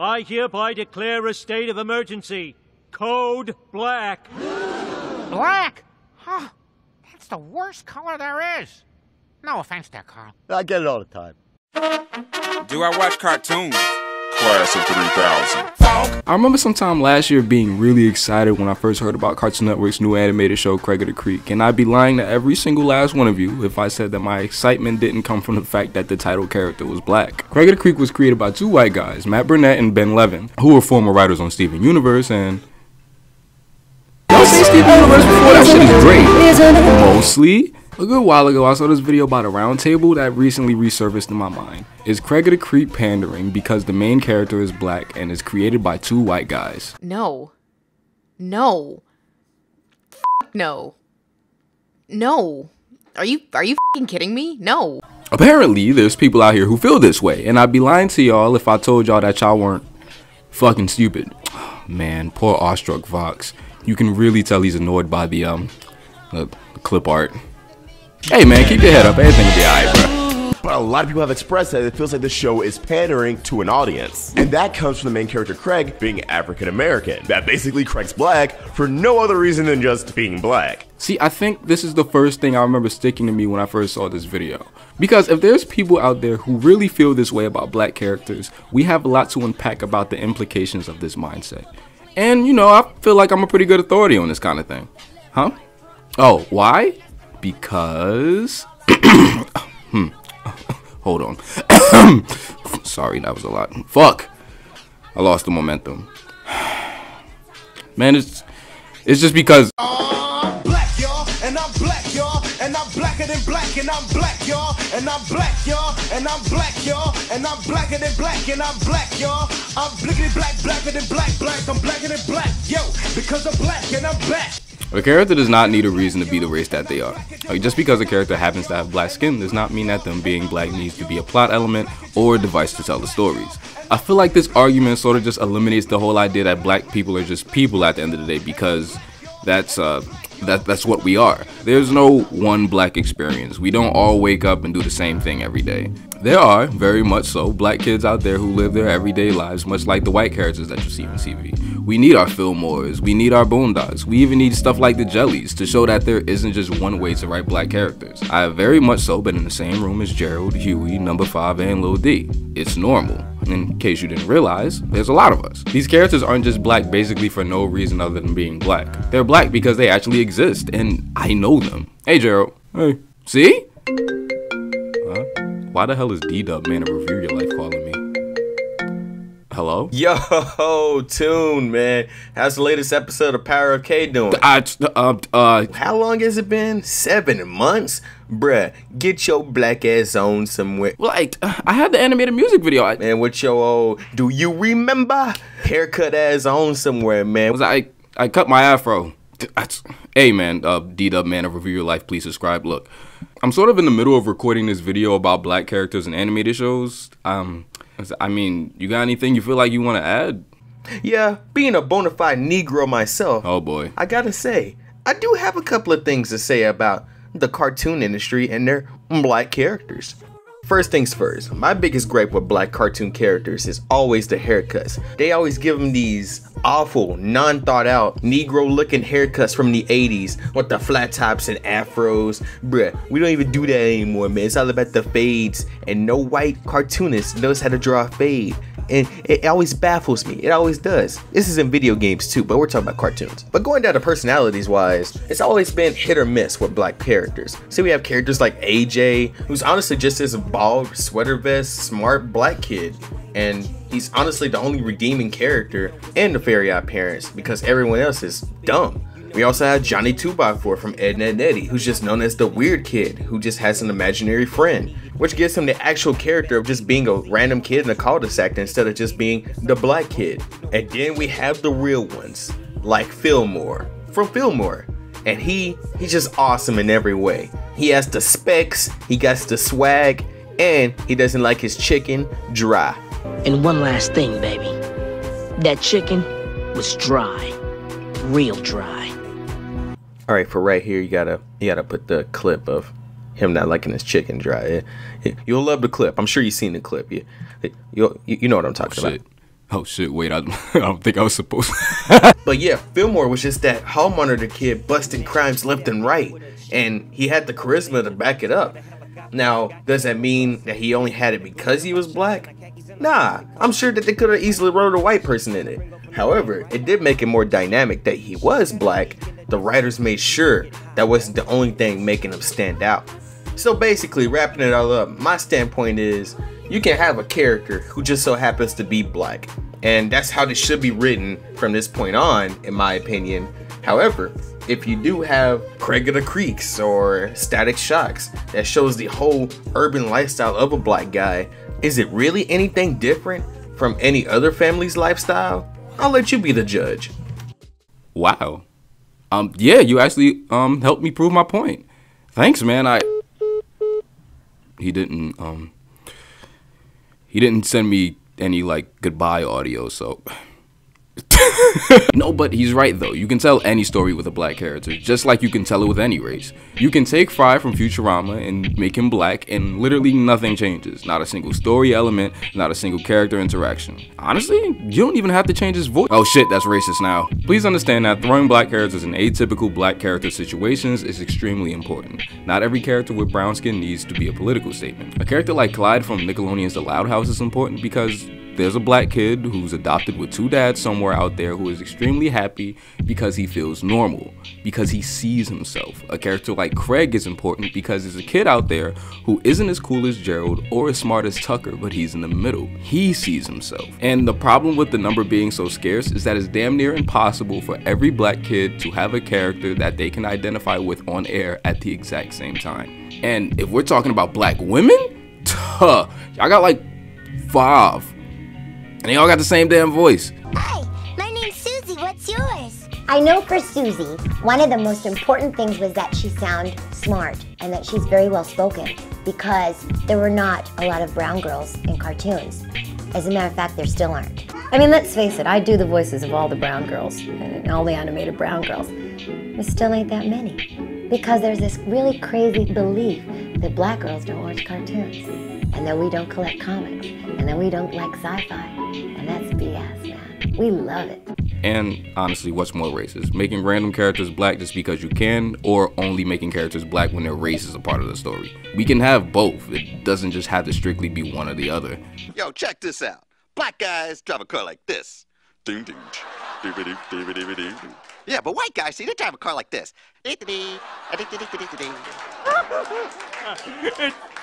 I hereby declare a state of emergency. Code Black. Black? Huh. That's the worst color there is. No offense there, Carl. I get it all the time. Do I watch cartoons? Class of 3000. I remember sometime last year being really excited when I first heard about Cartoon Network's new animated show, Craig of the Creek, and I'd be lying to every single last one of you if I said that my excitement didn't come from the fact that the title character was black. Craig of the Creek was created by two white guys, Matt Burnett and Ben Levin, who were former writers on Steven Universe, and y'all seen Steven Universe before? That shit is great. Mostly. A good while ago, I saw this video about a round table that recently resurfaced in my mind. Is Craig of the Creek pandering because the main character is black and is created by two white guys? No. No. No. No. Are you f***ing kidding me? No. Apparently, there's people out here who feel this way, and I'd be lying to y'all if I told y'all that y'all weren't fucking stupid. Man, poor awestruck Vox. You can really tell he's annoyed by the clip art. Hey man, keep your head up. Everything will be alright, bro. But a lot of people have expressed that it feels like the show is pandering to an audience. And that comes from the main character Craig being African American. That basically Craig's black for no other reason than just being black. See, I think this is the first thing I remember sticking to me when I first saw this video. Because if there's people out there who really feel this way about black characters, we have a lot to unpack about the implications of this mindset. And, you know, I feel like I'm a pretty good authority on this kind of thing. Huh? Oh, why? Because hold on. Sorry, that was a lot. Fuck, I lost the momentum. Man, it's just because I'm black, y'all, and I'm black, y'all, and I'm blacker than black, and I'm black, y'all, and I'm black, y'all, and I'm black, y'all, and I'm blacker than black, and I'm black, y'all. I'm blickety black, blacker than black, black. I'm blacker than black, yo, because I'm black and I'm back. a character does not need a reason to be the race that they are. Like, just because a character happens to have black skin does not mean that them being black needs to be a plot element or a device to tell the stories. I feel like this argument sort of just eliminates the whole idea that black people are just people at the end of the day, because that's what we are. There's no one black experience. We don't all wake up and do the same thing every day. There are, very much so, black kids out there who live their everyday lives much like the white characters that you see on TV. We need our Fillmores, we need our Boondocks, we even need stuff like the Jellies to show that there isn't just one way to write black characters. I have very much so been in the same room as Gerald, Huey, Number 5, and Lil D. It's normal. In case you didn't realize, there's a lot of us. These characters aren't just black basically for no reason other than being black. They're black because they actually exist, and I know them. Hey Gerald. Hey. See? Why the hell is D-Dub Man of ReviewYaLife calling me? Hello? Yo, Tune, man. How's the latest episode of Power of K doing? How long has it been? 7 months? Bruh, get your black ass on somewhere. Like, I had the animated music video. Man, with your old, do you remember? Haircut ass on somewhere, man. I cut my afro. Hey man, D-Dub Man of ReviewYaLife, please subscribe. Look, I'm sort of in the middle of recording this video about black characters in animated shows. I mean, you got anything you feel like you want to add? Yeah, being a bona fide Negro myself. Oh boy. I gotta say, I do have a couple of things to say about the cartoon industry and their black characters. First things first, my biggest gripe with black cartoon characters is always the haircuts. They always give them these awful, non-thought-out, Negro-looking haircuts from the 80s with the flat tops and afros. Bruh, we don't even do that anymore, man. It's all about the fades, and no white cartoonist knows how to draw a fade. And it always baffles me. It always does. This is in video games too, but we're talking about cartoons. But going down to personalities wise, it's always been hit or miss with black characters. So we have characters like AJ, who's honestly just this bald, sweater vest, smart black kid. And he's honestly the only redeeming character in the Fairy Odd Parents because everyone else is dumb. We also have Johnny 2x4 from Ed, Edd n Eddy, who's just known as the weird kid who just has an imaginary friend, which gives him the actual character of just being a random kid in a cul-de-sac instead of just being the black kid. And then we have the real ones, like Fillmore from Fillmore. And he's just awesome in every way. He has the specs, he got the swag, and he doesn't like his chicken dry. And one last thing, baby. That chicken was dry. Real dry. All right, for right here, you gotta put the clip of him not liking his chicken dry. You'll love the clip. I'm sure you've seen the clip. You know what I'm talking about. Oh shit, wait, I don't think I was supposed to. But yeah, Fillmore was just that hall monitor kid busting crimes left and right, and he had the charisma to back it up. Now, does that mean that he only had it because he was black? Nah, I'm sure that they could have easily wrote a white person in it. However, it did make it more dynamic that he was black. The writers made sure that wasn't the only thing making him stand out. So basically, wrapping it all up, my standpoint is, you can have a character who just so happens to be black, and that's how this should be written from this point on, in my opinion. However, if you do have Craig of the Creeks or Static Shocks that shows the whole urban lifestyle of a black guy, is it really anything different from any other family's lifestyle? I'll let you be the judge. Wow. Yeah, you actually helped me prove my point. Thanks, man. He didn't send me any like goodbye audio, so no, but he's right though. You can tell any story with a black character, just like you can tell it with any race. You can take Fry from Futurama and make him black, and literally nothing changes. Not a single story element, not a single character interaction. Honestly, you don't even have to change his voice. Oh shit, that's racist now. Please understand that throwing black characters in atypical black character situations is extremely important. Not every character with brown skin needs to be a political statement. A character like Clyde from Nickelodeon's The Loud House is important because there's a black kid who's adopted with two dads somewhere out there who is extremely happy because he feels normal, because he sees himself. A character like Craig is important because there's a kid out there who isn't as cool as Gerald or as smart as Tucker, but he's in the middle. He sees himself. And the problem with the number being so scarce is that it's damn near impossible for every black kid to have a character that they can identify with on air at the exact same time. And if we're talking about black women, y'all got like 5. And they all got the same damn voice. Hi, my name's Susie. What's yours? I know for Susie, one of the most important things was that she sounds smart and that she's very well spoken, because there were not a lot of brown girls in cartoons. As a matter of fact, there still aren't. I mean, let's face it, I do the voices of all the brown girls, and all the animated brown girls. There still ain't that many. Because there's this really crazy belief that black girls don't watch cartoons, and that we don't collect comics, and that we don't like sci-fi. And that's BS, man. We love it. And honestly, what's more racist? Making random characters black just because you can, or only making characters black when their race is a part of the story? We can have both. It doesn't just have to strictly be one or the other. Yo, check this out. Black guys drive a car like this. Ding ding. Yeah, but white guys, see, they drive a car like this. It's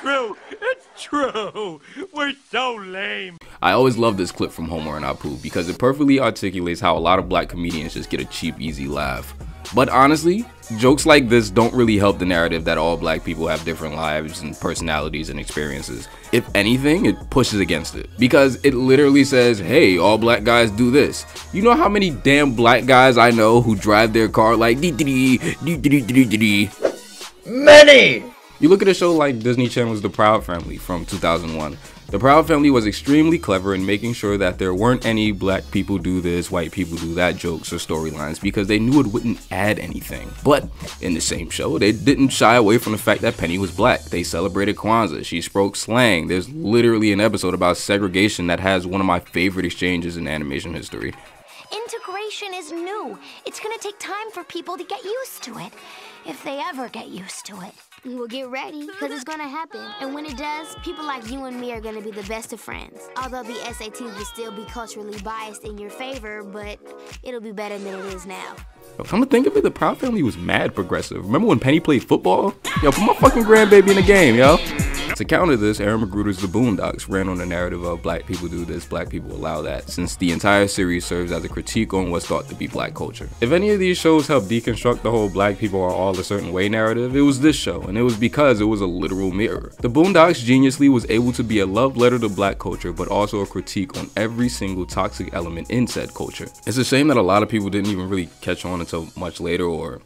true. It's true. We're so lame. I always love this clip from Homer and Apu because it perfectly articulates how a lot of black comedians just get a cheap, easy laugh. But honestly, jokes like this don't really help the narrative that all black people have different lives and personalities and experiences. If anything, it pushes against it. Because it literally says, hey, all black guys do this. You know how many damn black guys I know who drive their car like dee-dee-dee-dee-dee-dee-dee? Many! You look at a show like Disney Channel's The Proud Family from 2001. The Proud Family was extremely clever in making sure that there weren't any black people do this, white people do that jokes or storylines because they knew it wouldn't add anything. But in the same show, they didn't shy away from the fact that Penny was black. They celebrated Kwanzaa. She spoke slang. There's literally an episode about segregation that has one of my favorite exchanges in animation history. Integration is new. It's gonna take time for people to get used to it, if they ever get used to it. Well, get ready, because it's gonna happen. And when it does, people like you and me are gonna be the best of friends. Although the SATs will still be culturally biased in your favor, but it'll be better than it is now. Come to think of it, the Proud Family was mad progressive. Remember when Penny played football? Yo, put my fucking grandbaby in the game, yo. To counter this, Aaron McGruder's The Boondocks ran on the narrative of black people do this, black people allow that, since the entire series serves as a critique on what's thought to be black culture. If any of these shows help deconstruct the whole black people are all a certain way narrative, it was this show, and it was because it was a literal mirror. The Boondocks geniusly was able to be a love letter to black culture, but also a critique on every single toxic element in said culture. It's a shame that a lot of people didn't even really catch on until much later, or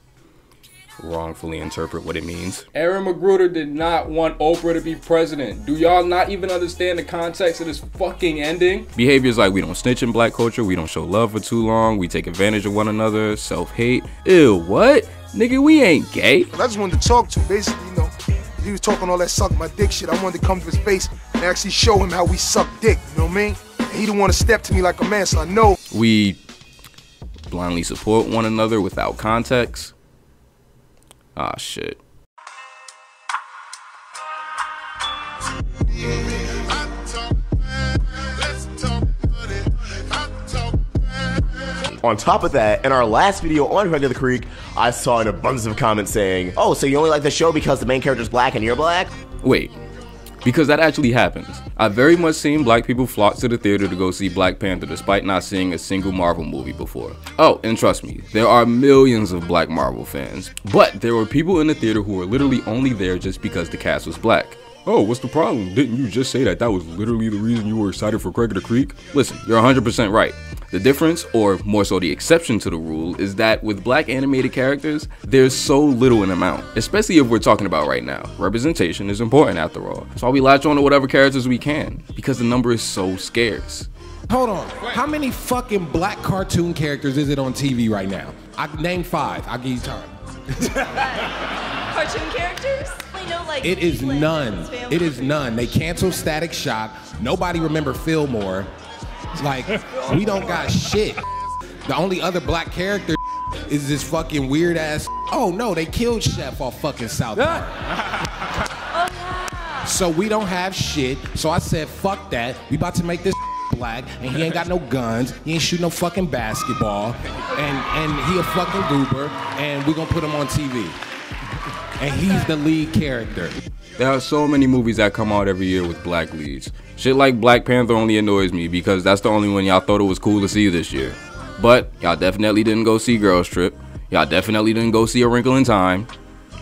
wrongfully interpret what it means. Aaron McGruder did not want Oprah to be president. Do y'all not even understand the context of this fucking ending? Behaviors like we don't snitch in black culture, we don't show love for too long, we take advantage of one another, self-hate. Ew, what? Nigga, we ain't gay. I just wanted to talk to him, basically, you know. He was talking all that suck my dick shit. I wanted to come to his face and actually show him how we suck dick, you know what I mean? He didn't want to step to me like a man, so I know. We blindly support one another without context. Ah, shit. On top of that, in our last video on Craig of the Creek, I saw an abundance of comments saying, oh, so you only like the show because the main character's black and you're black? Wait, because that actually happens. I've very much seen black people flock to the theater to go see Black Panther despite not seeing a single Marvel movie before. Oh, and trust me, there are millions of black Marvel fans, but there were people in the theater who were literally only there just because the cast was black. Oh, what's the problem? Didn't you just say that that was literally the reason you were excited for Craig of the Creek? Listen, you're 100% right. The difference, or more so the exception to the rule, is that with black animated characters, there's so little in amount, especially if we're talking about right now. Representation is important after all. That's why we latch on to whatever characters we can, because the number is so scarce. Hold on, how many fucking black cartoon characters is it on TV right now? I name 5, I'll give you time. Cartoon characters? It is none. It is none. They canceled Static Shock. Nobody remember Fillmore. Like, we don't got shit. The only other black character is this fucking weird ass. Oh no, they killed Chef off fucking South Park. So we don't have shit. So I said, fuck that. We about to make this black, and he ain't got no guns. He ain't shoot no fucking basketball, and he a fucking goober, and we gonna put him on TV. And he's the lead character. There are so many movies that come out every year with black leads. Shit like Black Panther only annoys me because that's the only one y'all thought it was cool to see this year. But y'all definitely didn't go see Girls Trip. Y'all definitely didn't go see A Wrinkle in Time,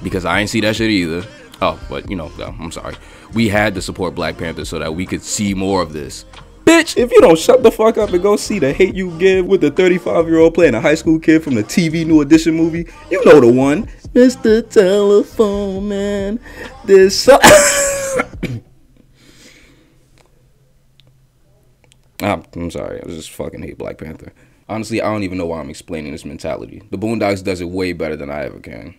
because I ain't see that shit either. Oh, but you know, I'm sorry. We had to support Black Panther so that we could see more of this. Bitch, if you don't shut the fuck up and go see The Hate U Give with the 35-year-old playing a high school kid from the TV New Edition movie, you know the one. Mr. Telephone Man, this so I'm sorry, I just fucking hate Black Panther. Honestly, I don't even know why I'm explaining this mentality. The Boondocks does it way better than I ever can.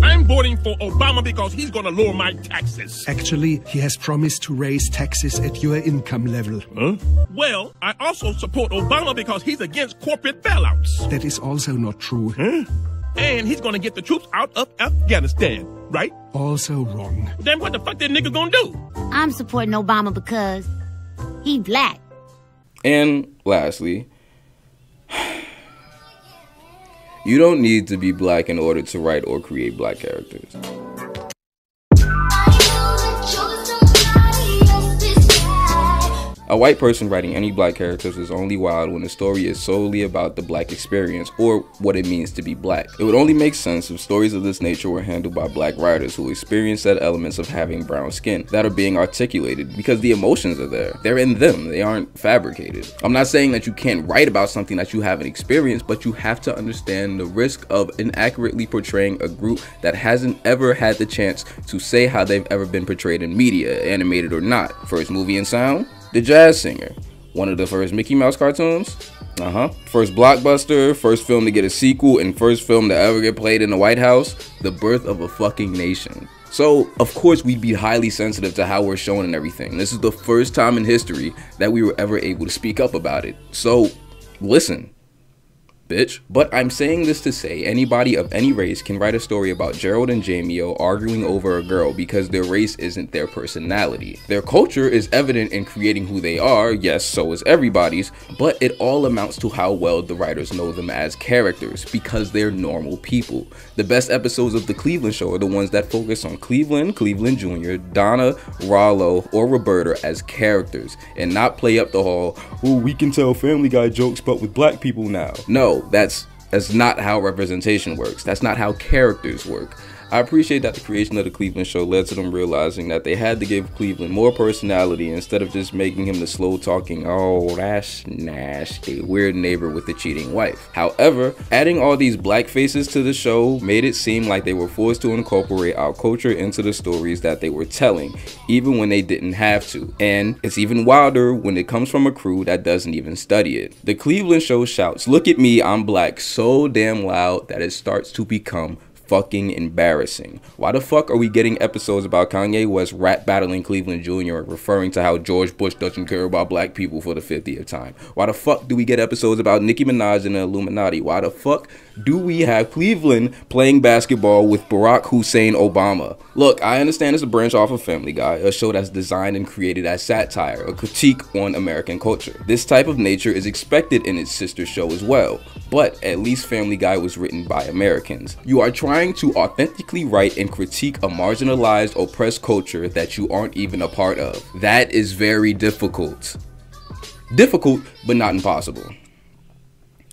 I'm voting for Obama because he's gonna lower my taxes. Actually, he has promised to raise taxes at your income level. Huh? Well, I also support Obama because he's against corporate bailouts. That is also not true. Huh? And he's gonna get the troops out of Afghanistan, right? Also wrong. Then what the fuck that nigga gonna do? I'm supporting Obama because he black. And lastly, you don't need to be black in order to write or create black characters. A white person writing any black characters is only wild when the story is solely about the black experience or what it means to be black. It would only make sense if stories of this nature were handled by black writers who experience that elements of having brown skin that are being articulated because the emotions are there. They're in them, they aren't fabricated. I'm not saying that you can't write about something that you haven't experienced, but you have to understand the risk of inaccurately portraying a group that hasn't ever had the chance to say how they've ever been portrayed in media, animated or not. First movie in sound? The Jazz Singer, one of the first Mickey Mouse cartoons. First blockbuster, first film to get a sequel, and first film to ever get played in the White House. The birth of a fucking nation. So, of course, we'd be highly sensitive to how we're shown and everything. This is the first time in history that we were ever able to speak up about it. So, listen. Bitch. But I'm saying this to say anybody of any race can write a story about Gerald and Jamie-O arguing over a girl because their race isn't their personality. Their culture is evident in creating who they are, yes, so is everybody's, but it all amounts to how well the writers know them as characters because they're normal people. The best episodes of The Cleveland Show are the ones that focus on Cleveland, Cleveland Jr., Donna, Rollo, or Roberta as characters and not play up the whole, oh, we can tell Family Guy jokes but with black people now. No. That's not how representation works. That's not how characters work. I appreciate that the creation of the Cleveland Show led to them realizing that they had to give Cleveland more personality instead of just making him the slow talking, oh, that's nasty, weird neighbor with a cheating wife. However, adding all these black faces to the show made it seem like they were forced to incorporate our culture into the stories that they were telling, even when they didn't have to. And it's even wilder when it comes from a crew that doesn't even study it. The Cleveland Show shouts, "Look at me, I'm black," so damn loud that it starts to become fucking embarrassing. Why the fuck are we getting episodes about Kanye West rap battling Cleveland Jr., referring to how George Bush doesn't care about black people for the 50th time? Why the fuck do we get episodes about Nicki Minaj and the Illuminati? Why the fuck do we have Cleveland playing basketball with Barack Hussein Obama? Look, I understand it's a branch off of Family Guy, a show that's designed and created as satire, a critique on American culture. This type of nature is expected in its sister show as well, but at least Family Guy was written by Americans. You are trying to authentically write and critique a marginalized, oppressed culture that you aren't even a part of. That is very difficult. Difficult, but not impossible.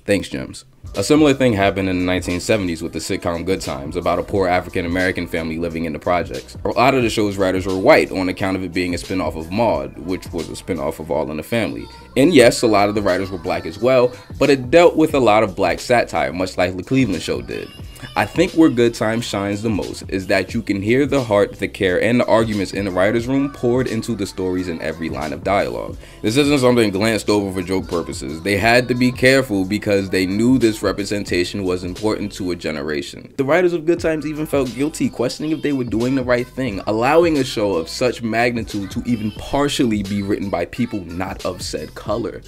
Thanks, Gems. A similar thing happened in the 1970s with the sitcom Good Times, about a poor African-American family living in the projects. A lot of the show's writers were white on account of it being a spin-off of Maude, which was a spin-off of All in the Family. And yes, a lot of the writers were black as well, but it dealt with a lot of black satire, much like the Cleveland show did. I think where Good Times shines the most is that you can hear the heart, the care, and the arguments in the writer's room poured into the stories in every line of dialogue. This isn't something glanced over for joke purposes. They had to be careful because they knew this representation was important to a generation. The writers of Good Times even felt guilty, questioning if they were doing the right thing, allowing a show of such magnitude to even partially be written by people not of said color.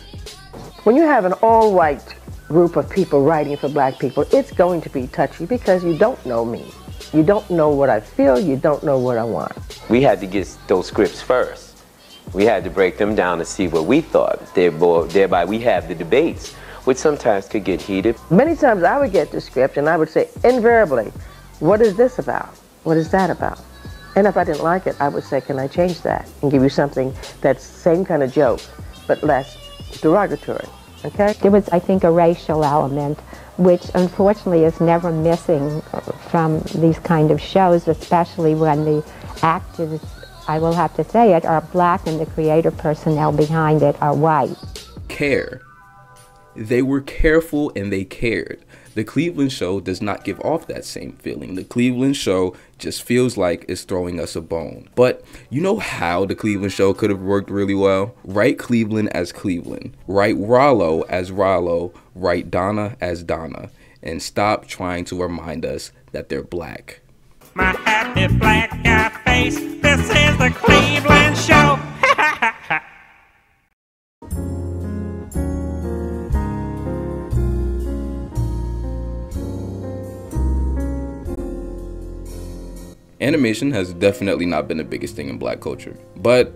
When you have an all-white group of people writing for black people, it's going to be touchy because you don't know me. You don't know what I feel, you don't know what I want. We had to get those scripts first. We had to break them down to see what we thought. Thereby we have the debates, which sometimes could get heated. Many times I would get the script and I would say invariably, what is this about? What is that about? And if I didn't like it, I would say, can I change that? And give you something that's same kind of joke, but less derogatory. Okay. There was, I think, a racial element, which unfortunately is never missing from these kind of shows, especially when the actors, I will have to say it, are black and the creative personnel behind it are white. Care. They were careful and they cared. The Cleveland show does not give off that same feeling. The Cleveland show just feels like it's throwing us a bone. But you know how the Cleveland show could have worked really well? Write Cleveland as Cleveland. Write Rollo as Rollo. Write Donna as Donna. And stop trying to remind us that they're black. My happy black guy face, this is the Cleveland show. Animation has definitely not been the biggest thing in black culture, but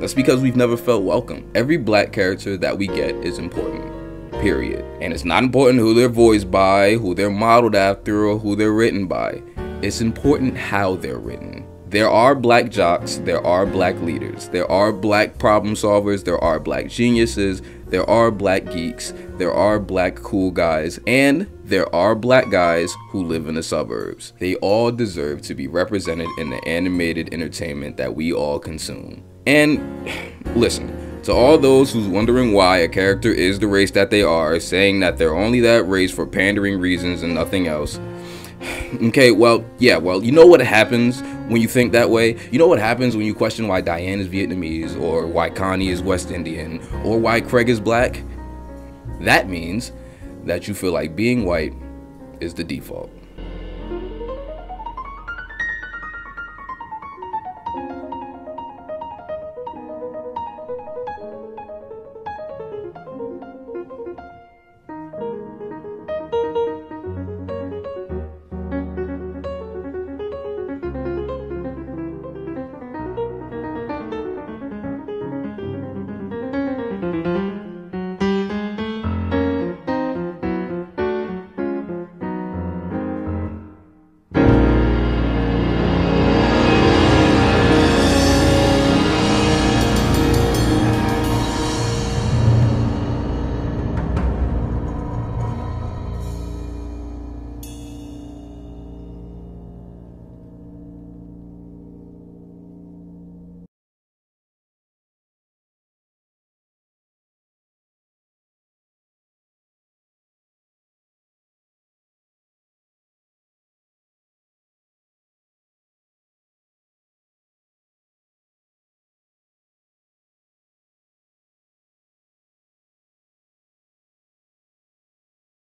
that's because we've never felt welcome. Every black character that we get is important, period. And it's not important who they're voiced by, who they're modeled after, or who they're written by. It's important how they're written. There are black jocks, there are black leaders, there are black problem solvers, there are black geniuses, there are black geeks, there are black cool guys, and there are black guys who live in the suburbs. They all deserve to be represented in the animated entertainment that we all consume. And listen, to all those who's wondering why a character is the race that they are, saying that they're only that race for pandering reasons and nothing else. Okay, well, yeah, well, you know what happens when you think that way? You know what happens when you question why Diane is Vietnamese, or why Connie is West Indian, or why Craig is black? That means that you feel like being white is the default.